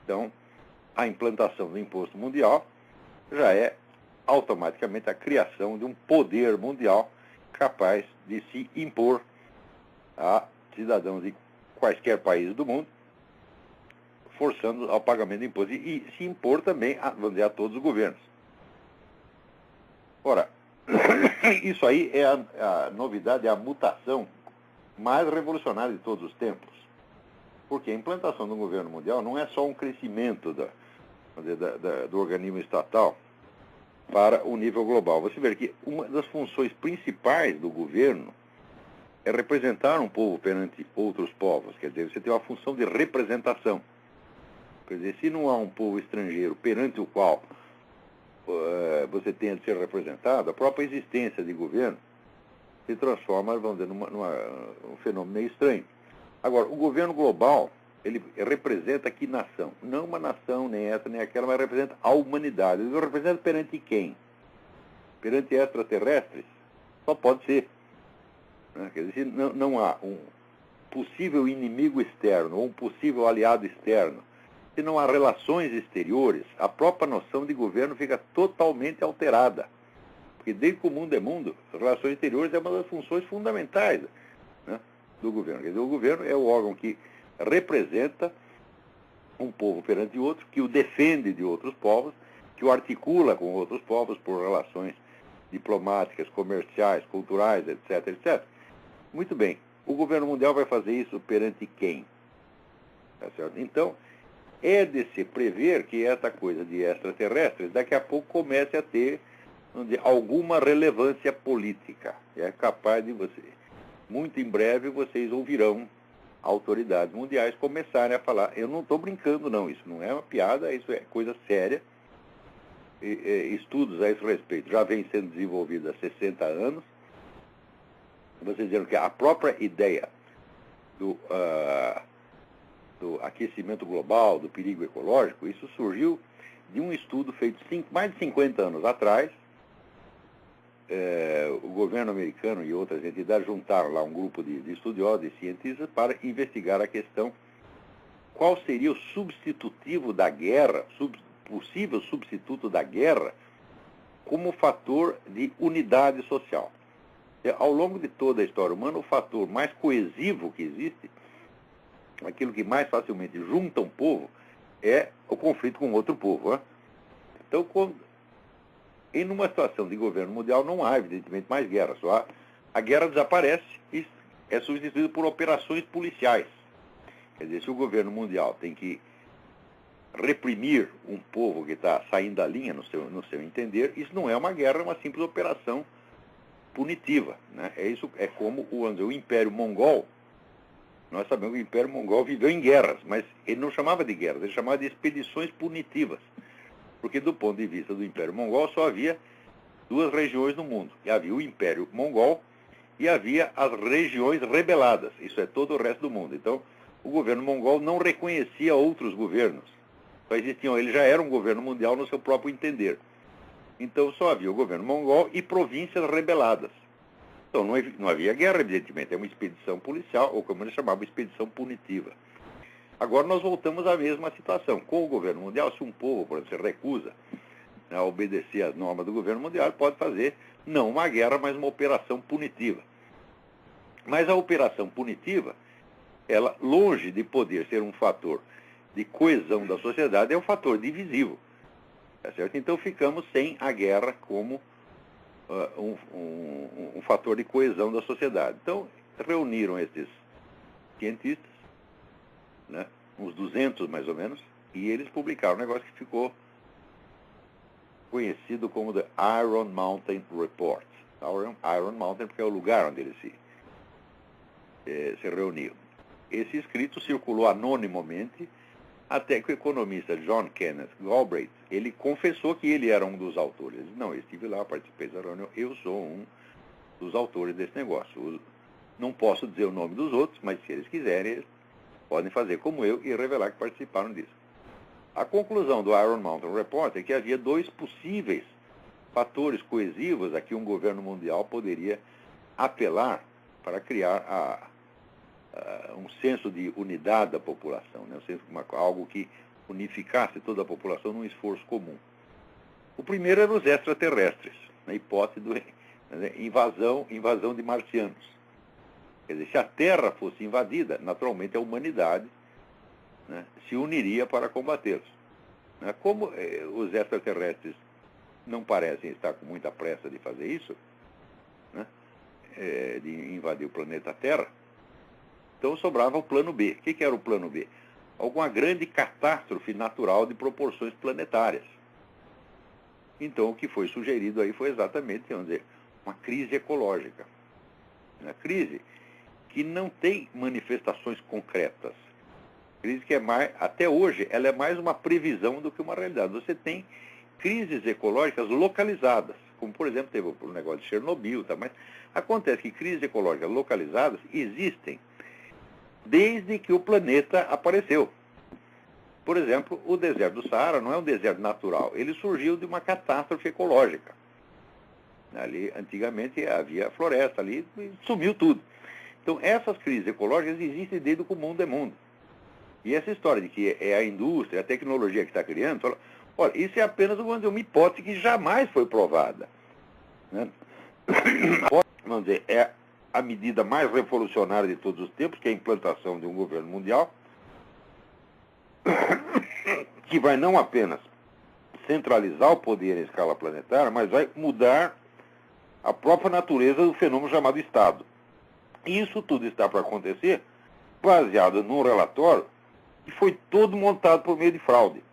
Então, a implantação do imposto mundial já é automaticamente a criação de um poder mundial capaz de se impor a cidadãos de quaisquer países do mundo, forçando ao pagamento de imposto e se impor também, vamos dizer, a todos os governos. Ora, isso aí é a novidade, é a mutação mais revolucionária de todos os tempos. Porque a implantação do governo mundial não é só um crescimento do organismo estatal para o nível global. Você vê que uma das funções principais do governo é representar um povo perante outros povos. Quer dizer, você tem uma função de representação. Quer dizer, se não há um povo estrangeiro perante o qual você tenha de ser representado, a própria existência de governo se transforma, vamos dizer, num fenômeno meio estranho. Agora, o governo global, ele representa que nação? Não uma nação, nem essa, nem aquela, mas representa a humanidade. Ele representa perante quem? Perante extraterrestres? Só pode ser. Né? Quer dizer, não há um possível inimigo externo ou um possível aliado externo. Se não há relações exteriores, a própria noção de governo fica totalmente alterada. Porque desde que o mundo é mundo, as relações exteriores é uma das funções fundamentais, né, do governo. Quer dizer, o governo é o órgão que representa um povo perante outro, que o defende de outros povos, que o articula com outros povos por relações diplomáticas, comerciais, culturais, etc, etc. Muito bem. O governo mundial vai fazer isso perante quem? Tá certo? Então, é de se prever que essa coisa de extraterrestres daqui a pouco comece a ter, vamos dizer, alguma relevância política. É capaz de você. Muito em breve vocês ouvirão autoridades mundiais começarem a falar. Eu não estou brincando, não. Isso não é uma piada, isso é coisa séria. Estudos a esse respeito já vêm sendo desenvolvidos há 60 anos. Vocês dizendo que a própria ideia do aquecimento global, do perigo ecológico, isso surgiu de um estudo feito mais de 50 anos atrás. O governo americano e outras entidades juntaram lá um grupo de estudiosos e cientistas para investigar a questão qual seria o substitutivo da guerra, possível substituto da guerra, como fator de unidade social. Ao longo de toda a história humana, o fator mais coesivo que existe, aquilo que mais facilmente junta um povo, é o conflito com outro povo. Né? Então, em uma situação de governo mundial, não há, evidentemente, mais guerra. Só a guerra desaparece e é substituída por operações policiais. Quer dizer, se o governo mundial tem que reprimir um povo que está saindo da linha, no seu entender, isso não é uma guerra, é uma simples operação punitiva. Né? É como o Império Mongol. Nós sabemos que o Império Mongol viveu em guerras, mas ele não chamava de guerras, ele chamava de expedições punitivas. Porque do ponto de vista do Império Mongol só havia duas regiões no mundo. E havia o Império Mongol e havia as regiões rebeladas. Isso é todo o resto do mundo. Então, o governo mongol não reconhecia outros governos. Só existiam, ele já era um governo mundial no seu próprio entender. Então, só havia o governo mongol e províncias rebeladas. Então, não havia guerra, evidentemente. É uma expedição policial, ou como eles chamavam, expedição punitiva. Agora nós voltamos à mesma situação. Com o governo mundial, se um povo, por exemplo, se recusa a obedecer às normas do governo mundial, ele pode fazer, não uma guerra, mas uma operação punitiva. Mas a operação punitiva, ela, longe de poder ser um fator de coesão da sociedade, é um fator divisivo. Tá certo? Então ficamos sem a guerra como um fator de coesão da sociedade. Então, reuniram esses cientistas, né, uns 200 mais ou menos, e eles publicaram um negócio que ficou conhecido como The Iron Mountain Report. Iron Mountain porque é o lugar onde eles se reuniam. Esse escrito circulou anonimamente até que o economista John Kenneth Galbraith, ele confessou que ele era um dos autores. Ele disse, não, eu estive lá, participei da reunião, eu sou um dos autores desse negócio. Não posso dizer o nome dos outros, mas se eles quiserem, eles podem fazer como eu e revelar que participaram disso. A conclusão do Iron Mountain Report é que havia dois possíveis fatores coesivos a que um governo mundial poderia apelar para criar um senso de unidade da população, né? Algo que unificasse toda a população num esforço comum. O primeiro eram os extraterrestres, na hipótese de invasão de marcianos. Quer dizer, se a Terra fosse invadida, naturalmente a humanidade, né, se uniria para combatê-los. Como os extraterrestres não parecem estar com muita pressa de fazer isso, né, de invadir o planeta Terra, então sobrava o plano B. O que era o plano B? Alguma grande catástrofe natural de proporções planetárias. Então, o que foi sugerido aí foi exatamente, vamos dizer, uma crise ecológica. Uma crise que não tem manifestações concretas. Crise que é mais, até hoje, ela é mais uma previsão do que uma realidade. Você tem crises ecológicas localizadas, como, por exemplo, teve o negócio de Chernobyl, tá? Mas acontece que crises ecológicas localizadas existem desde que o planeta apareceu. Por exemplo, o deserto do Saara não é um deserto natural, ele surgiu de uma catástrofe ecológica. Ali, antigamente, havia floresta ali e sumiu tudo. Então, essas crises ecológicas existem desde que o mundo é mundo. E essa história de que é a indústria, a tecnologia que está criando, fala, olha, isso é apenas uma hipótese que jamais foi provada. Né? Vamos dizer, é a medida mais revolucionária de todos os tempos, que é a implantação de um governo mundial, que vai não apenas centralizar o poder em escala planetária, mas vai mudar a própria natureza do fenômeno chamado Estado. E isso tudo está para acontecer baseado num relatório que foi todo montado por meio de fraude.